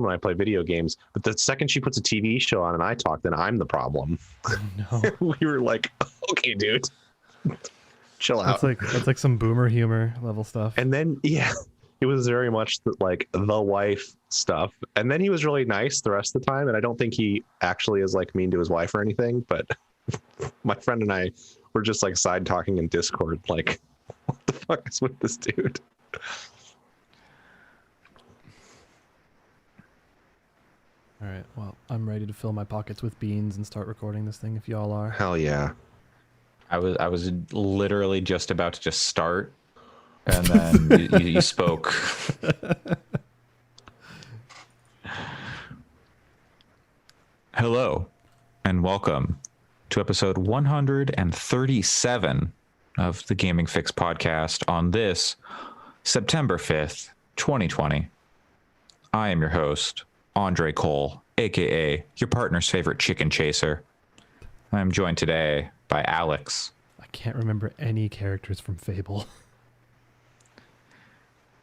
when I play video games. But the second she puts a TV show on and I talk, then I'm the problem. No. We were like, okay, dude, chill out. That's like some boomer humor level stuff. And then, yeah, it was very much like the wife stuff. And then he was really nice the rest of the time. And I don't think he actually is like mean to his wife or anything. But my friend and I were just like side talking in Discord, like, what the fuck is with this dude? All right. Well, I'm ready to fill my pockets with beans and start recording this thing if y'all are. Hell yeah. I was literally just about to just start, and then you spoke. Hello, and welcome to episode 137 of the Gaming Fix podcast on this September 5th, 2020. I am your host, Andre Cole, aka your partner's favorite chicken chaser. I am joined today by Alex. I can't remember any characters from Fable.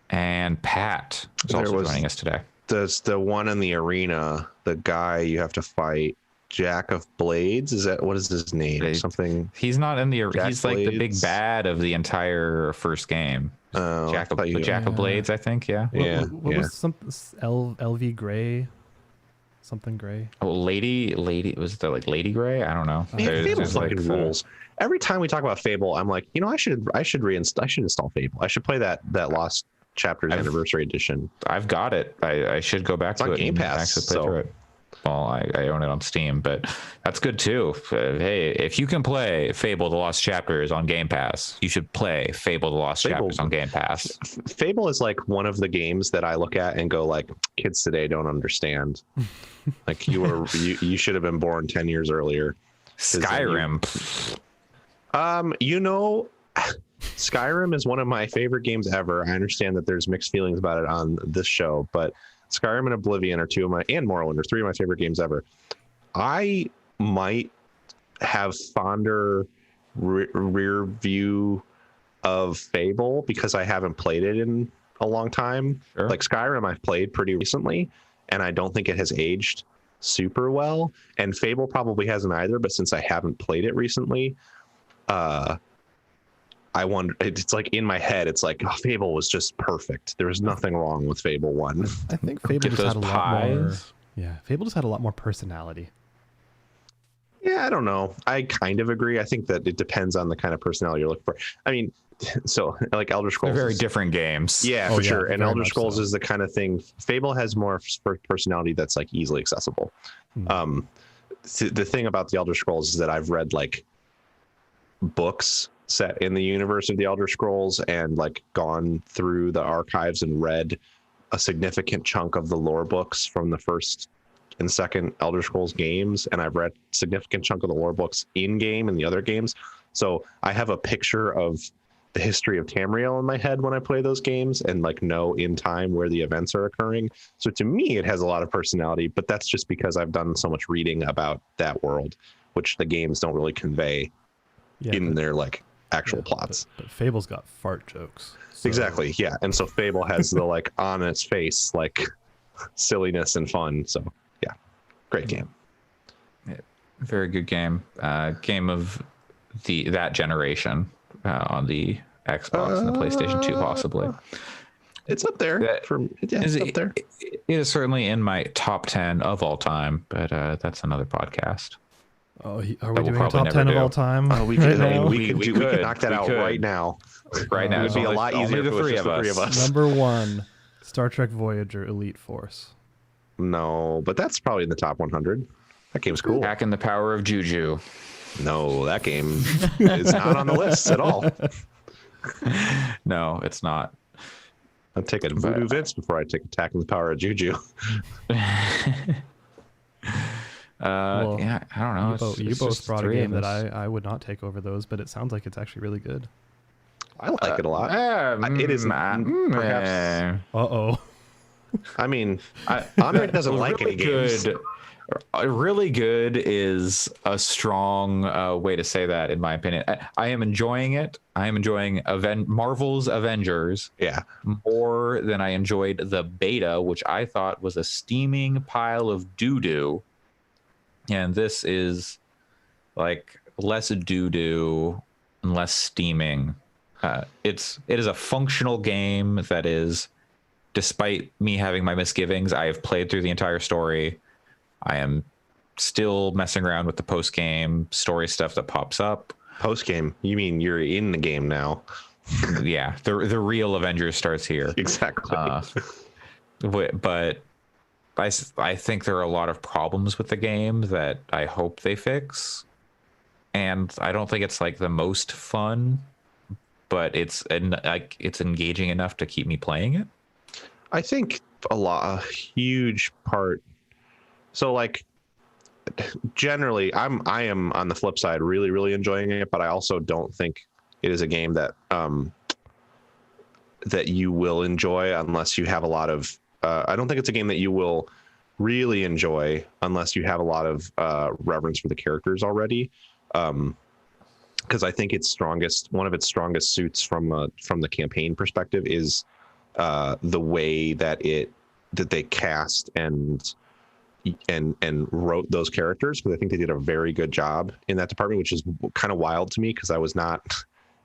And Pat is also joining us today. Does the one in the arena, the guy you have to fight, Jack of Blades? What is his name? Something. He's not in the. Jack he's like Blades? the big bad of the entire first game. Oh, Jack of Yeah. Blades, I think. Yeah. What was something LV Gray? Something Gray. Oh, Lady. Was there like Lady Gray? I don't know. Man, Fable's like fucking rules. Every time we talk about Fable, I'm like, I should install Fable. I should play that Lost Chapters Anniversary Edition. I've got it. I should go back It's to on it Game and Pass, actually play so- through it. Well, I own it on Steam, but that's good too. Hey, if you can play Fable: The Lost Chapters on Game Pass, you should play Fable: The Lost Chapters on Game Pass. Fable is like one of the games that I look at and go like, kids today don't understand. Like you should have been born 10 years earlier. Skyrim. Skyrim is one of my favorite games ever. I understand that there's mixed feelings about it on this show, but Skyrim and Oblivion are and Morrowind are three of my favorite games ever. I might have fonder rear view of Fable because I haven't played it in a long time. Sure. Like Skyrim I've played pretty recently and I don't think it has aged super well, and Fable probably hasn't either, but since I haven't played it recently, I wonder, it's like in my head, it's like, Fable was just perfect. There was nothing wrong with Fable 1. I think Fable Get just those had a lot more. pies. Yeah, Fable just had a lot more personality. Yeah, I don't know. I kind of agree. I think that it depends on the kind of personality you're looking for. I mean, so like Elder They're Scrolls. very different games. Yeah, Oh, for yeah, sure. And very Elder much Scrolls so. is the kind of thing. Fable has more personality that's like easily accessible. Hmm. The thing about the Elder Scrolls is that I've read like books set in the universe of the Elder Scrolls and like gone through the archives and read a significant chunk of the lore books from the first and second Elder Scrolls games, and I've read a significant chunk of the lore books in game and the other games. So I have a picture of the history of Tamriel in my head when I play those games and like know in time where the events are occurring. So to me, it has a lot of personality, but that's just because I've done so much reading about that world, which the games don't really convey in their like actual plots. But Fable's got fart jokes. So- Exactly. Yeah. And so Fable has the like on its face, like silliness and fun. So yeah, great game. Very good game. Game of that generation on the Xbox and the PlayStation 2, possibly. It's up there. It's up there. It is certainly in my top 10 of all time, but that's another podcast. Oh, are we we'll doing a probably top never 10 of do. all time? We right could, I mean, now? we could knock that out right now. Right now, It would be a lot easier the if it was three just of the three us. of us. Number 1, Star Trek Voyager Elite Force. No, but that's probably in the top 100. That game's cool. Hacking the Power of Juju. No, that game is not on the list at all. No, it's not. I'd take a Voodoo Vince before I take Attacking the Power of Juju. Well, Yeah, I don't know. You It's both just brought a three game of that us. I would not take over those, but it sounds like it's actually really good. I like it a lot. It is perhaps. Uh-oh. I mean, Andre doesn't like any games. good. Really good is a strong way to say that, in my opinion. I am enjoying it. I am enjoying Marvel's Avengers Yeah. more than I enjoyed the beta, which I thought was a steaming pile of doo-doo. And this is like less doo-doo and less steaming. It is a functional game that is, despite me having my misgivings, I have played through the entire story. I am still messing around with the post-game story stuff that pops up. Post game, you mean you're in the game now? Yeah, the real Avengers starts here. Exactly. But I think there are a lot of problems with the game that I hope they fix. And I don't think it's like the most fun, but it's engaging enough to keep me playing it. I think a huge part. So like generally I am on the flip side really, really enjoying it, but I also don't think it is a game that that you will enjoy unless you have a lot of I don't think it's a game that you will really enjoy unless you have a lot of reverence for the characters already. Because I think one of its strongest suits from the campaign perspective is the way that they cast and wrote those characters, because I think they did a very good job in that department, which is kind of wild to me because I was not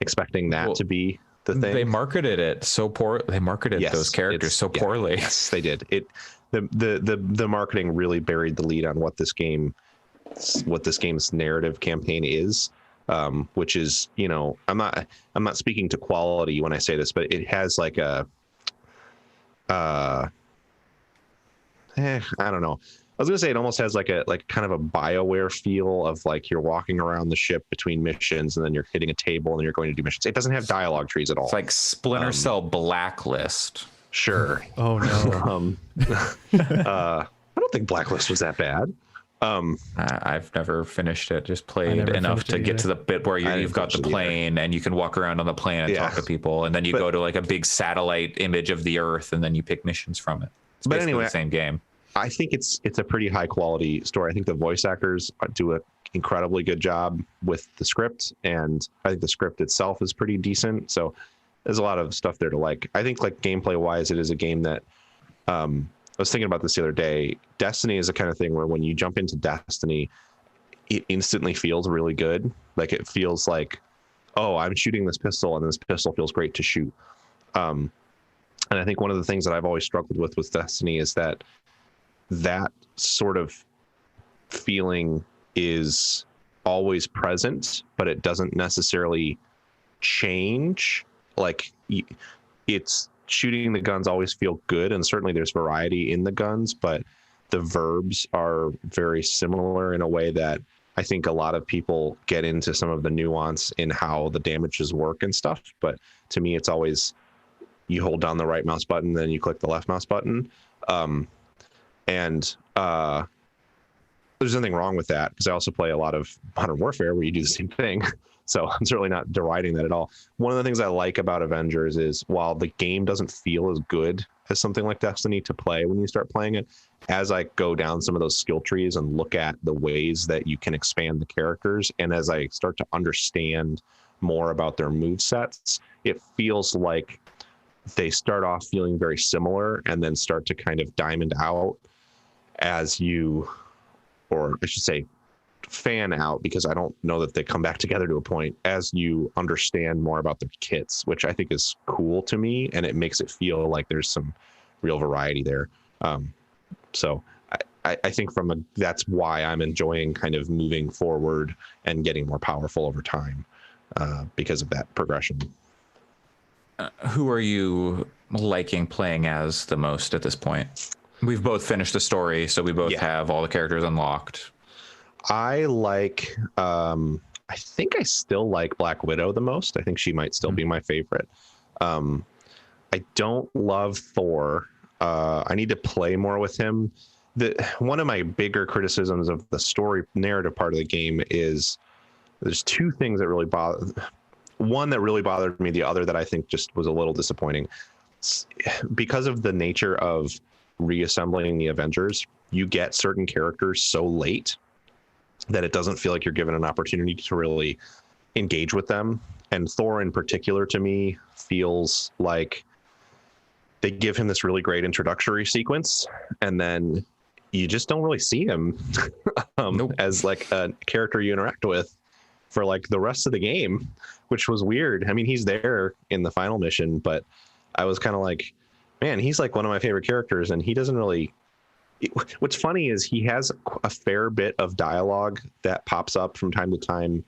expecting that to be the thing. They marketed it so poor. They marketed those characters so poorly. Yes, they did. The marketing really buried the lead on what this game's narrative campaign is. Which is, I'm not speaking to quality when I say this, but it has like I don't know. I was gonna say it almost has like kind of a BioWare feel of like you're walking around the ship between missions and then you're hitting a table and then you're going to do missions. It doesn't have dialogue trees at all. It's like Splinter Cell Blacklist. Sure. Oh no. I don't think Blacklist was that bad. I've never finished it. Just played enough to get to the bit where you've got the plane and you can walk around on the plane and talk to people, and then you go to like a big satellite image of the Earth, and then you pick missions from it. It's basically the same game. I think it's a pretty high quality story. I think the voice actors do an incredibly good job with the script, and I think the script itself is pretty decent. So there's a lot of stuff there to like. I think like gameplay wise, it is a game that I was thinking about this the other day. Destiny is the kind of thing where when you jump into Destiny, it instantly feels really good. Like it feels like, oh, I'm shooting this pistol and this pistol feels great to shoot. And I think one of the things that I've always struggled with Destiny is that sort of feeling is always present, but it doesn't necessarily change. Like it's shooting the guns always feel good, and certainly there's variety in the guns, but the verbs are very similar in a way that I think a lot of people get into some of the nuance in how the damages work and stuff. But to me, it's always you hold down the right mouse button, then you click the left mouse button. And there's nothing wrong with that, because I also play a lot of Modern Warfare where you do the same thing. So I'm certainly not deriding that at all. One of the things I like about Avengers is while the game doesn't feel as good as something like Destiny to play when you start playing it, as I go down some of those skill trees and look at the ways that you can expand the characters, and as I start to understand more about their movesets, it feels like they start off feeling very similar and then start to kind of diamond out as you, or I should say fan out, because I don't know that they come back together to a point, as you understand more about the kits, which I think is cool to me, and it makes it feel like there's some real variety there. So I think that's why I'm enjoying kind of moving forward and getting more powerful over time, because of that progression. Who are you liking playing as the most at this point? We've both finished the story, so we both have all the characters unlocked. I like, I think I still like Black Widow the most. I think she might still be my favorite. I don't love Thor. I need to play more with him. One of my bigger criticisms of the story narrative part of the game is there's two things that really one that really bothered me, the other that really bothered me, the other that I think just was a little disappointing. Because of the nature of reassembling the Avengers, you get certain characters so late that it doesn't feel like you're given an opportunity to really engage with them. And Thor in particular, to me, feels like they give him this really great introductory sequence, and then you just don't really see him Nope. as like a character you interact with for like the rest of the game, which was weird. I mean, he's there in the final mission, but I was kind of like, man, he's like one of my favorite characters, and he doesn't really. What's funny is he has a fair bit of dialogue that pops up from time to time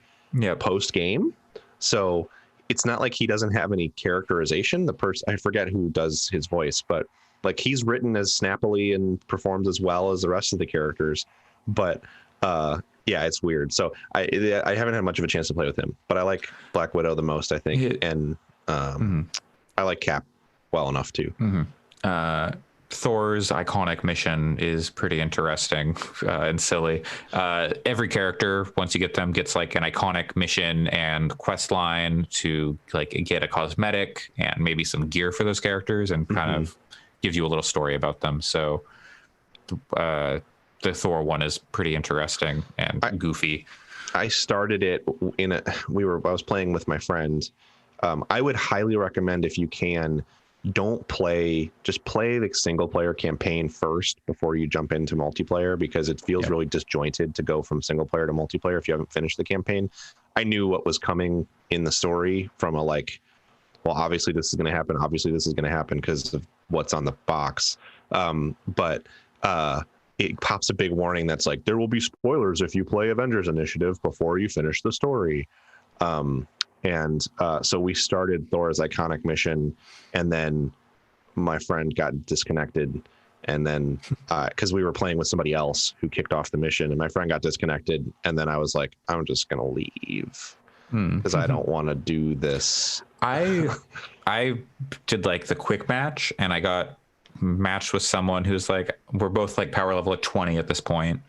post game. So it's not like he doesn't have any characterization. The person, I forget who does his voice, but like he's written as snappily and performs as well as the rest of the characters. But yeah, it's weird. So I haven't had much of a chance to play with him, but I like Black Widow the most, I think. And I like Cap well enough too. Thor's iconic mission is pretty interesting and silly. Every character, once you get them, gets like an iconic mission and quest line to like get a cosmetic and maybe some gear for those characters, and kind of give you a little story about them. So the Thor one is pretty interesting and goofy. I started it I was playing with my friend. I would highly recommend, if you can, just play the single player campaign first before you jump into multiplayer, because it feels really disjointed to go from single player to multiplayer if you haven't finished the campaign. I knew what was coming in the story from a like, well, obviously this is going to happen. Obviously this is going to happen because of what's on the box. But it pops a big warning that's like, there will be spoilers if you play Avengers Initiative before you finish the story. So we started Thor's iconic mission, and then my friend got disconnected, and then because we were playing with somebody else who kicked off the mission, and my friend got disconnected, and then I was like, I'm just gonna leave because I don't want to do this. I did like the quick match, and I got matched with someone who's like, we're both like power level at 20 at this point,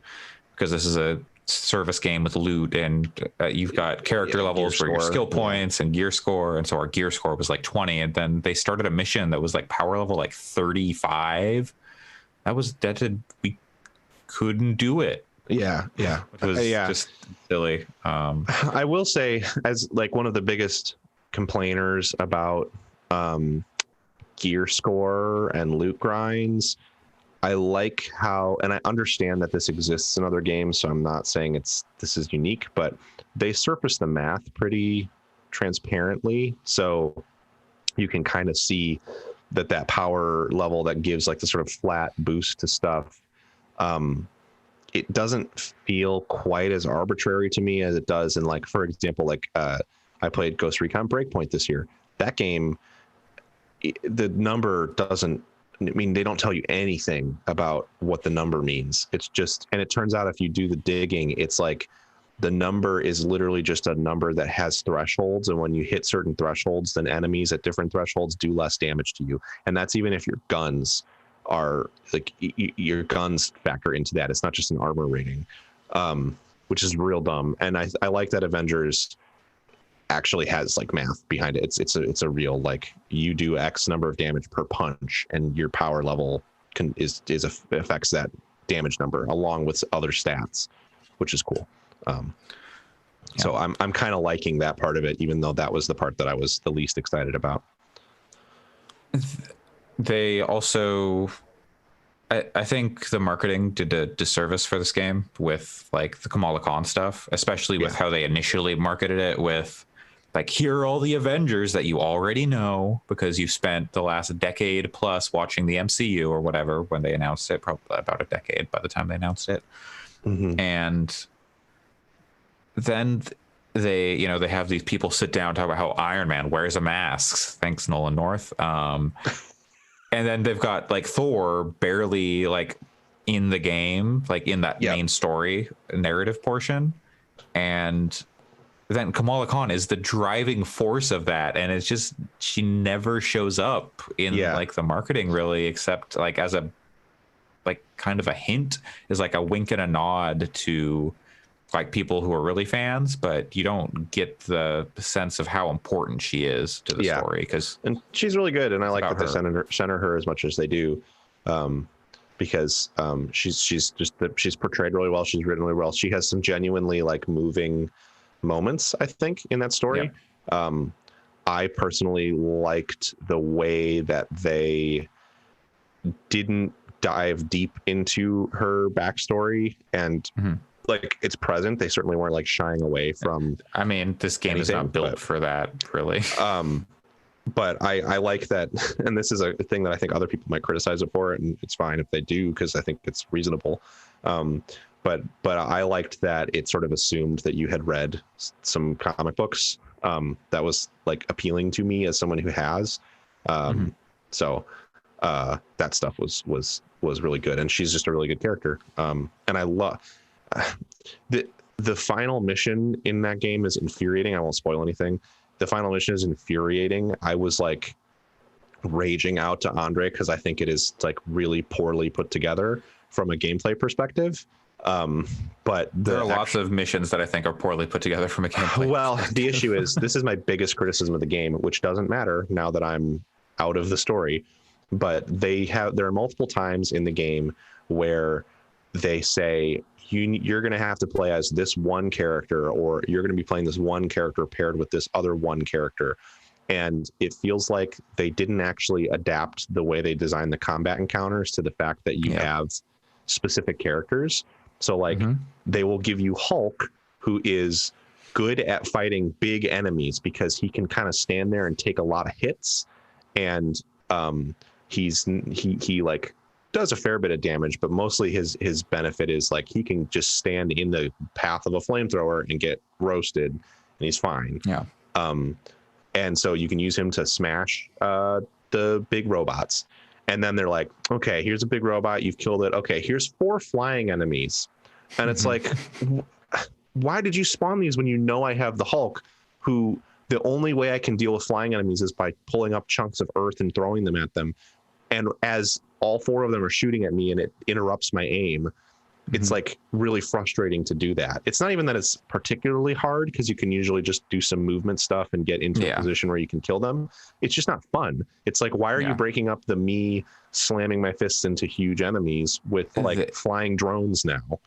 because this is a service game with loot, and you've got character levels for your skill points and gear score, and so our gear score was like 20, and then they started a mission that was like power level like 35. We couldn't do it. Yeah It was just silly. I will say, as like one of the biggest complainers about gear score and loot grinds, I like how, and I understand that this exists in other games, so I'm not saying this is unique, but they surface the math pretty transparently, so you can kind of see that power level that gives like the sort of flat boost to stuff, it doesn't feel quite as arbitrary to me as it does in, like, for example, like I played Ghost Recon Breakpoint this year. That game, the number doesn't, I mean, they don't tell you anything about what the number means. It's just, and it turns out if you do the digging, it's like the number is literally just a number that has thresholds. And when you hit certain thresholds, then enemies at different thresholds do less damage to you. And that's even if your guns are like, your guns factor into that. It's not just an armor rating, which is real dumb. And I like that Avengers actually has like math behind it. It's a real, like, you do X number of damage per punch, and your power level affects that damage number along with other stats, which is cool. So I'm kind of liking that part of it, even though that was the part that I was the least excited about. They also, I think the marketing did a disservice for this game with like the Kamala Khan stuff, especially with how they initially marketed it with like, here are all the Avengers that you already know because you've spent the last decade plus watching the MCU or whatever when they announced it, probably about a decade by the time they announced it. And then they have these people sit down talk about how Iron Man wears a mask. Thanks, Nolan North. And then they've got like Thor barely like in the game, like in that main story narrative portion. And then Kamala Khan is the driving force of that. And it's just, she never shows up in like the marketing really, except like as a, like kind of a hint, is like a wink and a nod to like people who are really fans, but you don't get the sense of how important she is to the story. And she's really good, and I like that they center her as much as they do. because she's portrayed really well. She's written really well. She has some genuinely like moving moments, I think, in that story. I personally liked the way that they didn't dive deep into her backstory, and like it's present. They certainly weren't like shying away from. I mean, this game is not built for that, really. But I like that, and this is a thing that I think other people might criticize it for, and it's fine if they do because I think it's reasonable. But I liked that it sort of assumed that you had read some comic books. That was like appealing to me as someone who has. So that stuff was really good, and she's just a really good character. And I love the final mission in that game is infuriating. I won't spoil anything. The final mission is infuriating. I was like raging out to Andre because I think it is like really poorly put together from a gameplay perspective. But there are lots of missions that I think are poorly put together from a gameplay. Well, the issue is this is my biggest criticism of the game, which doesn't matter now that I'm out of the story. But there are multiple times in the game where they say you're going to have to play as this one character, or you're going to be playing this one character paired with this other one character. And it feels like they didn't actually adapt the way they designed the combat encounters to the fact that you have specific characters. So like they will give you Hulk, who is good at fighting big enemies because he can kind of stand there and take a lot of hits. And he like does a fair bit of damage, but mostly his benefit is like he can just stand in the path of a flamethrower and get roasted and he's fine. And so you can use him to smash the big robots. And then they're like, okay, here's a big robot, you've killed it. Okay, here's 4 flying enemies. And it's like, why did you spawn these when you know I have the Hulk, who the only way I can deal with flying enemies is by pulling up chunks of earth and throwing them at them. And as all 4 of them are shooting at me and it interrupts my aim, it's like really frustrating to do that. It's not even that it's particularly hard because you can usually just do some movement stuff and get into a position where you can kill them. It's just not fun. It's like, why are you breaking up the me slamming my fists into huge enemies with like flying drones now?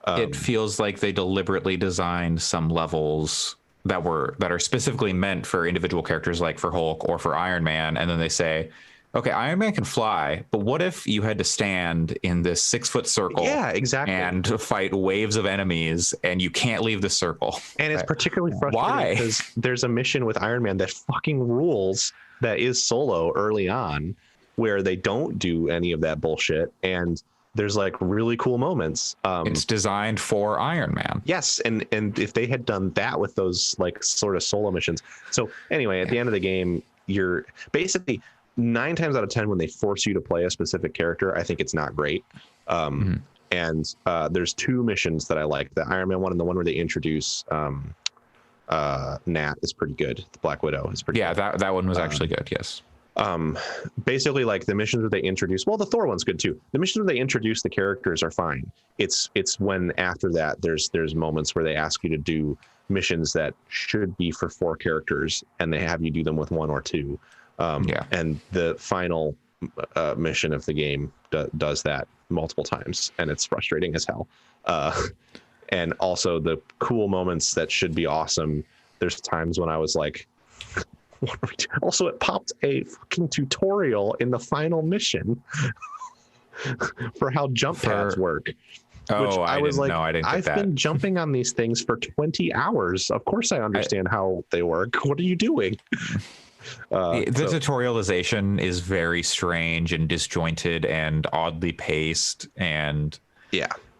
It feels like they deliberately designed some levels that are specifically meant for individual characters, like for Hulk or for Iron Man, and then they say, okay, Iron Man can fly, but what if you had to stand in this 6-foot circle and fight waves of enemies and you can't leave the circle? And it's particularly frustrating because there's a mission with Iron Man that fucking rules that is solo early on where they don't do any of that bullshit. And there's like really cool moments. It's designed for Iron Man. Yes. And if they had done that with those like sort of solo missions. So anyway, at the end of the game, you're basically 9 times out of 10 when they force you to play a specific character, I think it's not great. And there's 2 missions that I like. The Iron Man one and the one where they introduce Nat is pretty good. The Black Widow is pretty good. Yeah, that one was actually good, yes. Basically like the missions where they introduce, well, the Thor one's good too. The missions where they introduce the characters are fine. It's when after that there's moments where they ask you to do missions that should be for 4 characters and they have you do them with 1 or 2. And the final mission of the game does that multiple times, and it's frustrating as hell. And also the cool moments that should be awesome. There's times when I was like, what are we doing? Also, it popped a fucking tutorial in the final mission for how jump pads work. I was like, I've been jumping on these things for 20 hours. Of course I understand how they work. What are you doing? The tutorialization is very strange and disjointed and oddly paced, and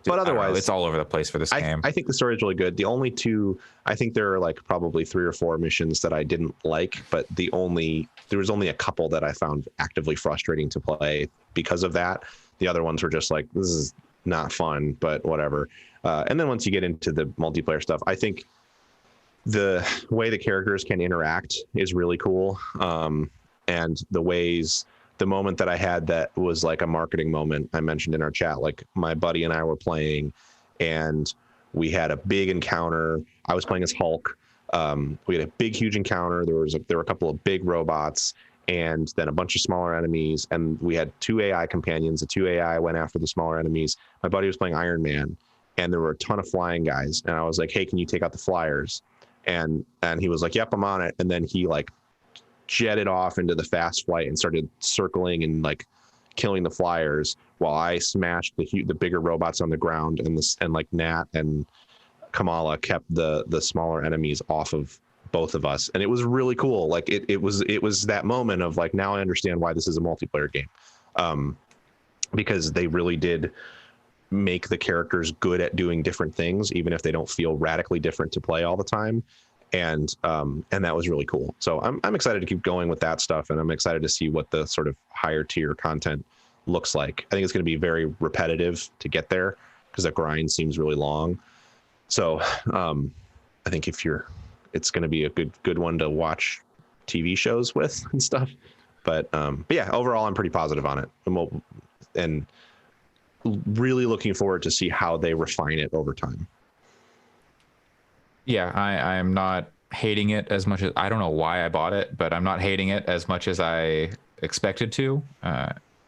but otherwise it's all over the place for this game. I think the story is really good. The only 2, I think there are like probably 3 or 4 missions that I didn't like, but there was only a couple that I found actively frustrating to play because of that. The other ones were just like, this is not fun, but whatever. And then once you get into the multiplayer stuff, I think the way the characters can interact is really cool. And the moment that I had that was like a marketing moment, I mentioned in our chat, like my buddy and I were playing and we had a big encounter. I was playing as Hulk. We had a big, huge encounter. There were a couple of big robots and then a bunch of smaller enemies. And we had 2 AI companions. The 2 AI went after the smaller enemies. My buddy was playing Iron Man, and there were a ton of flying guys. And I was like, hey, can you take out the flyers? And he was like, yep, I'm on it. And then he like jetted off into the fast flight and started circling and like killing the flyers while I smashed the bigger robots on the ground, and like Nat and Kamala kept the smaller enemies off of both of us. And it was really cool. Like it was that moment of like, now I understand why this is a multiplayer game, because they really did make the characters good at doing different things, even if they don't feel radically different to play all the time. And that was really cool. So I'm excited to keep going with that stuff, and I'm excited to see what the sort of higher tier content looks like. I think it's going to be very repetitive to get there because the grind seems really long. So I think it's going to be a good one to watch TV shows with and stuff. But yeah, overall, I'm pretty positive on it, and really looking forward to see how they refine it over time. Yeah, I am not hating it as much as, I don't know why I bought it, but I'm not hating it as much as I expected to.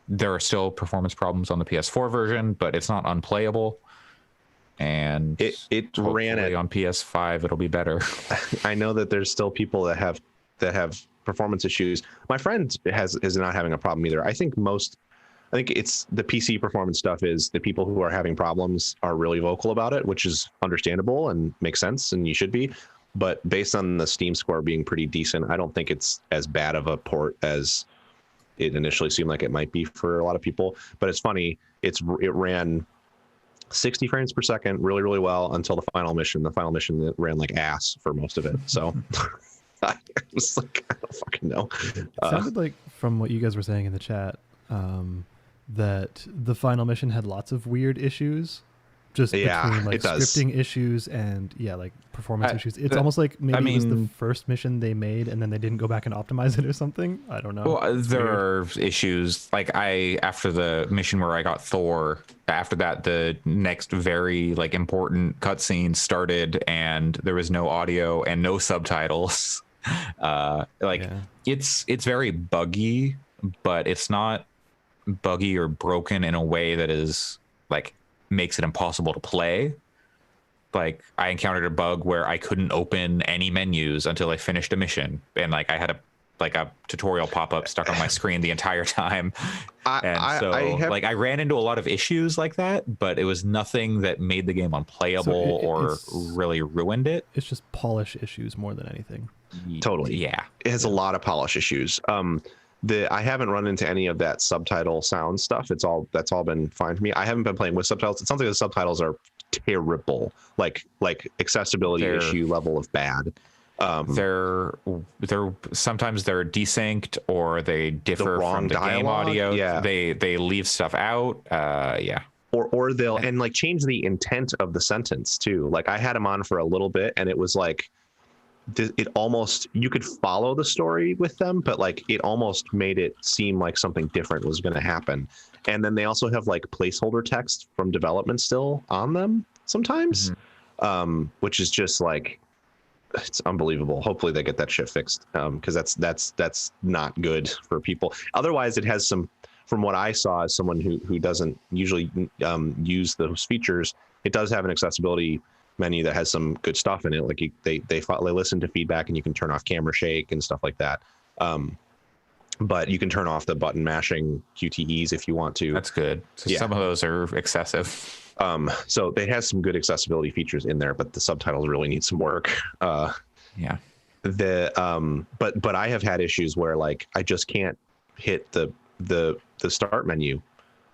There are still performance problems on the PS4 version, but it's not unplayable. And it ran it on PS5. It'll be better. I know that there's still people that have performance issues. My friend is not having a problem either. I think it's the PC performance stuff is the people who are having problems are really vocal about it, which is understandable and makes sense, and you should be. But based on the Steam score being pretty decent, I don't think it's as bad of a port as it initially seemed like it might be for a lot of people. But it's funny, it ran 60 frames per second really, really well until the final mission. The final mission that ran like ass for most of it. So I was like, I don't fucking know. It sounded like, from what you guys were saying in the chat, that the final mission had lots of weird issues, just between like scripting issues and like performance issues. It's almost like maybe it was the first mission they made and then they didn't go back and optimize it or something. I don't know. Well, there are issues. Like after the mission where I got Thor, after that the next very like important cutscene started and there was no audio and no subtitles. It's very buggy, but it's not buggy or broken in a way that is like makes it impossible to play. Like I encountered a bug where I couldn't open any menus until I finished a mission, and like I had a tutorial pop up stuck on my screen the entire time. I ran into a lot of issues like that, but it was nothing that made the game unplayable or really ruined it. It's just polish issues more than anything. Totally. Yeah. It has a lot of polish issues. I haven't run into any of that subtitle sound stuff. That's all been fine for me. I haven't been playing with subtitles. It sounds like the subtitles are terrible, like accessibility issue level of bad. They're sometimes they're desynced or they differ from the game audio. Yeah. They leave stuff out. Or they'll and like change the intent of the sentence too. Like I had them on for a little bit and it was like it almost, you could follow the story with them, but like it almost made it seem like something different was going to happen. And then they also have like placeholder text from development still on them sometimes, which is just like, it's unbelievable. Hopefully they get that shit fixed, because that's not good for people. Otherwise, it has some, from what I saw as someone who doesn't usually use those features, it does have an accessibility menu that has some good stuff in it. Like they listen to feedback and you can turn off camera shake and stuff like that. But you can turn off the button mashing QTEs if you want to. That's good. So some of those are excessive. So they have some good accessibility features in there, but the subtitles really need some work. But I have had issues where like I just can't hit the start menu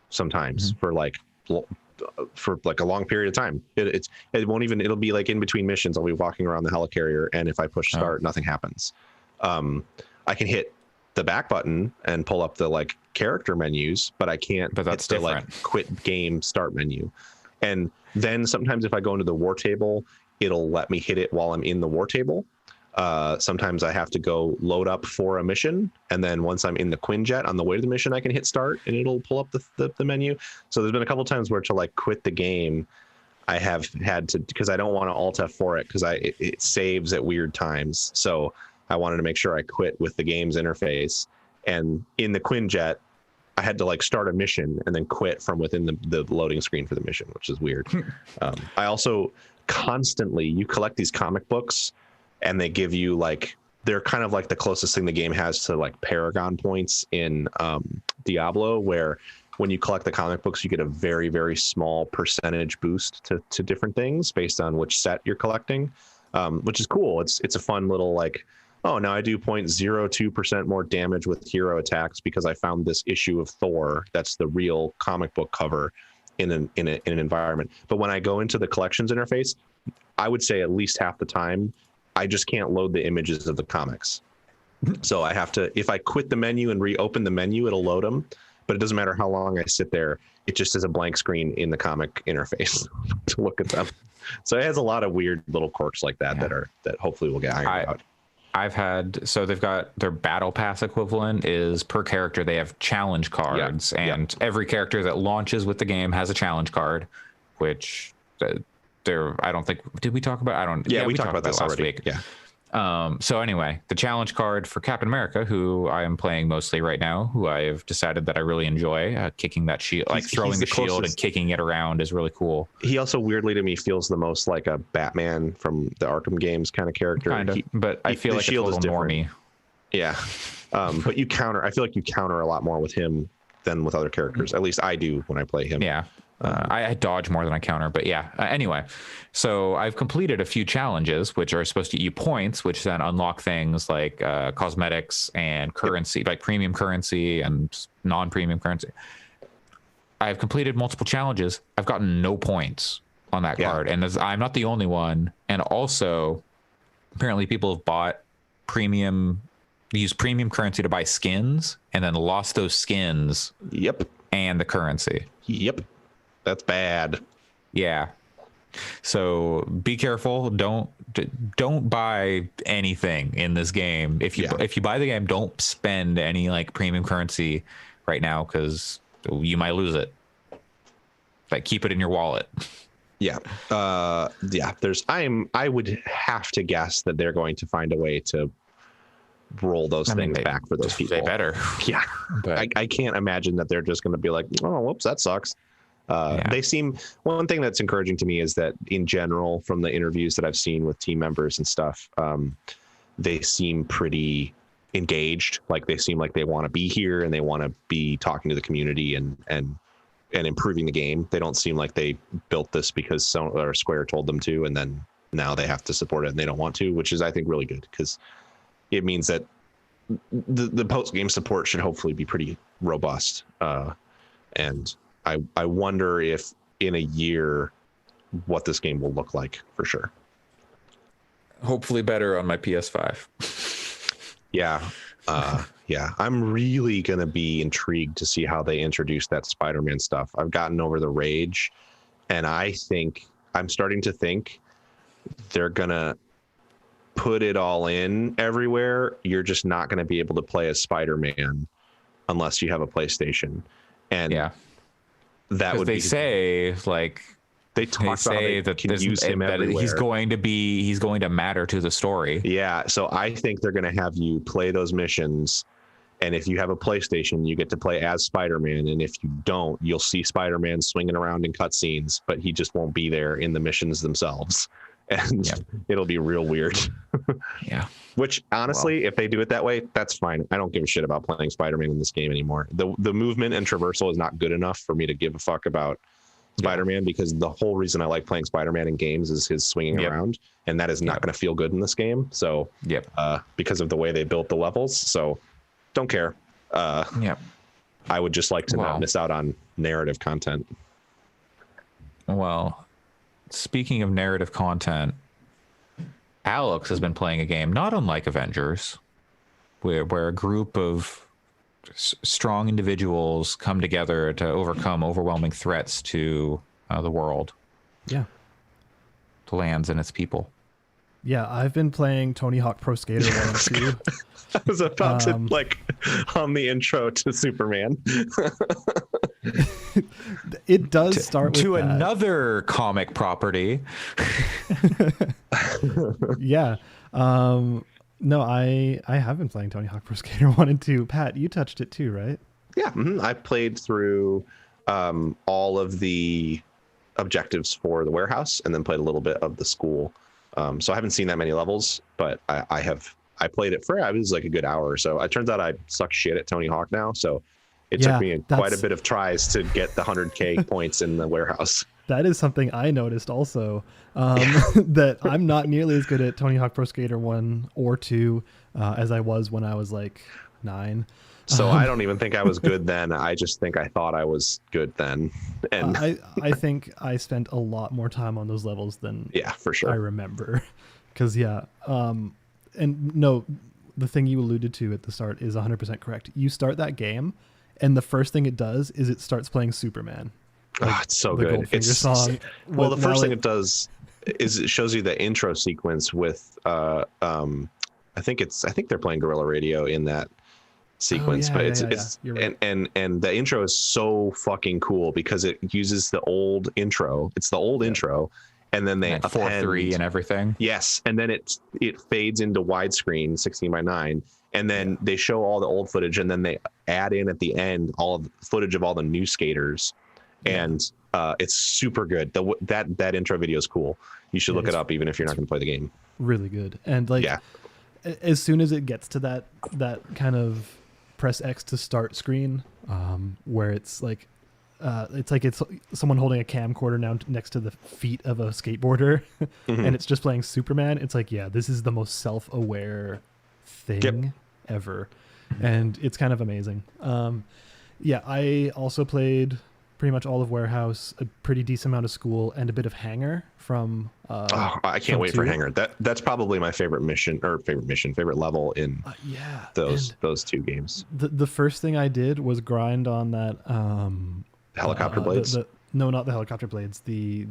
sometimes for like a long period of time. It won't even, it'll be like in between missions, I'll be walking around the helicarrier and if I push start, nothing happens. I can hit the back button and pull up the like character menus, but I can't hit the like quit game start menu. And then sometimes if I go into the war table, it'll let me hit it while I'm in the war table. Sometimes I have to go load up for a mission, and then once I'm in the Quinjet on the way to the mission, I can hit start and it'll pull up the menu. So there's been a couple times where to like quit the game, I have had to, because I don't want to Alt F4 it because it saves at weird times. So I wanted to make sure I quit with the game's interface, And in the Quinjet, I had to like start a mission and then quit from within the loading screen for the mission, which is weird. I also constantly, you collect these comic books and they give you like, they're kind of like the closest thing the game has to like Paragon points in Diablo, where when you collect the comic books, you get a very, very small percentage boost to different things based on which set you're collecting, which is cool. It's a fun little like, oh, now I do 0.02% more damage with hero attacks because I found this issue of Thor. That's the real comic book cover in an environment. But when I go into the collections interface, I would say at least half the time, I just can't load the images of the comics. So I have to, if I quit the menu and reopen the menu, it'll load them. But it doesn't matter how long I sit there. It just is a blank screen in the comic interface to look at them. So it has a lot of weird little quirks like that that hopefully will get ironed out. I've had, so they've got their battle pass equivalent is per character. They have challenge cards, and every character that launches with the game has a challenge card, which I don't think, did we talk about? We talked about this last week. Yeah. So anyway, the challenge card for Captain America, who I am playing mostly right now, who I have decided that I really enjoy, kicking that shield, like throwing the shield and kicking it around is really cool. He also weirdly to me feels the most like a Batman from the Arkham games kind of character. Kind of, but I feel like shield is normie. Yeah. But I feel like you counter a lot more with him than with other characters. At least I do when I play him. Yeah. I dodge more than I counter, but yeah. Anyway, so I've completed a few challenges, which are supposed to get you points, which then unlock things like cosmetics and currency, like premium currency and non-premium currency. I've completed multiple challenges. I've gotten no points on that card, and I'm not the only one. And also, apparently, people have used premium currency to buy skins, and then lost those skins. Yep. And the currency. Yep. That's bad. Yeah. So be careful. Don't buy anything in this game. If you buy the game, don't spend any like premium currency right now, because you might lose it. Like, keep it in your wallet. Yeah. I would have to guess that they're going to find a way to roll those things back for those people. They better. Yeah. But I can't imagine that they're just going to be like, oh, whoops, that sucks. They seem, one thing that's encouraging to me is that in general, from the interviews that I've seen with team members and stuff, they seem pretty engaged. Like, they seem like they want to be here and they want to be talking to the community and improving the game. They don't seem like they built this because Square told them to, and then now they have to support it and they don't want to, which is, I think, really good, because it means that the post-game support should hopefully be pretty robust. And I wonder if in a year what this game will look like, for sure. Hopefully better on my PS5. Yeah. I'm really going to be intrigued to see how they introduce that Spider-Man stuff. I've gotten over the rage, and I'm starting to think they're going to put it all in everywhere. You're just not going to be able to play as Spider-Man unless you have a PlayStation. And that would they say like they say that can use him everywhere. He's going to matter to the story. Yeah, so I think they're going to have you play those missions, and if you have a PlayStation, you get to play as Spider-Man, and if you don't, you'll see Spider-Man swinging around in cutscenes, but he just won't be there in the missions themselves, and it'll be real weird. Yeah. Which, honestly, if they do it that way, that's fine. I don't give a shit about playing Spider-Man in this game anymore. The movement and traversal is not good enough for me to give a fuck about Spider-Man, because the whole reason I like playing Spider-Man in games is his swinging around, and that is not going to feel good in this game. So, because of the way they built the levels, so don't care. I would just like to not miss out on narrative content. Well, speaking of narrative content, Alex has been playing a game not unlike Avengers, where a group of strong individuals come together to overcome overwhelming threats to the world. Yeah. The lands and its people. Yeah, I've been playing Tony Hawk Pro Skater 1 and 2. I was about to on the intro to Superman. It does start with another comic property. Yeah. No, I have been playing Tony Hawk Pro Skater 1 and 2. Pat, you touched it too, right? Yeah, I played through all of the objectives for the warehouse, and then played a little bit of the school. So I haven't seen that many levels, but I played it for it was like a good hour or so. It turns out I suck shit at Tony Hawk now, so it took me quite a bit of tries to get the 100K points in the warehouse. That is something I noticed also, that I'm not nearly as good at Tony Hawk Pro Skater 1 or 2 as I was when I was like 9. So I don't even think I was good then. I just think I thought I was good then. And I think I spent a lot more time on those levels than for sure I remember. Because and no, the thing you alluded to at the start is 100% correct. You start that game, and the first thing it does is it starts playing Superman. Like it's so good. It's song. Well, the first thing it does is it shows you the intro sequence with I think they're playing Guerrilla Radio in that sequence, but it's right. and the intro is so fucking cool because it uses the old intro. It's the old intro, and then they append 4:3 and everything. Yes, and then it fades into widescreen 16:9, and then they show all the old footage, and then they add in at the end all of the footage of all the new skaters, and it's super good. That intro video is cool. You should look it up, even if you're not going to play the game. Really good, and as soon as it gets to that kind of press X to start screen, where it's like it's someone holding a camcorder now next to the feet of a skateboarder, and it's just playing Superman. It's like, this is the most self-aware thing ever, and it's kind of amazing. I also played pretty much all of Warehouse, a pretty decent amount of School, and a bit of Hangar from I can't wait for Hangar. That's probably my favorite favorite level in those two games. The first thing I did was grind on that helicopter blades. No, not the helicopter blades. The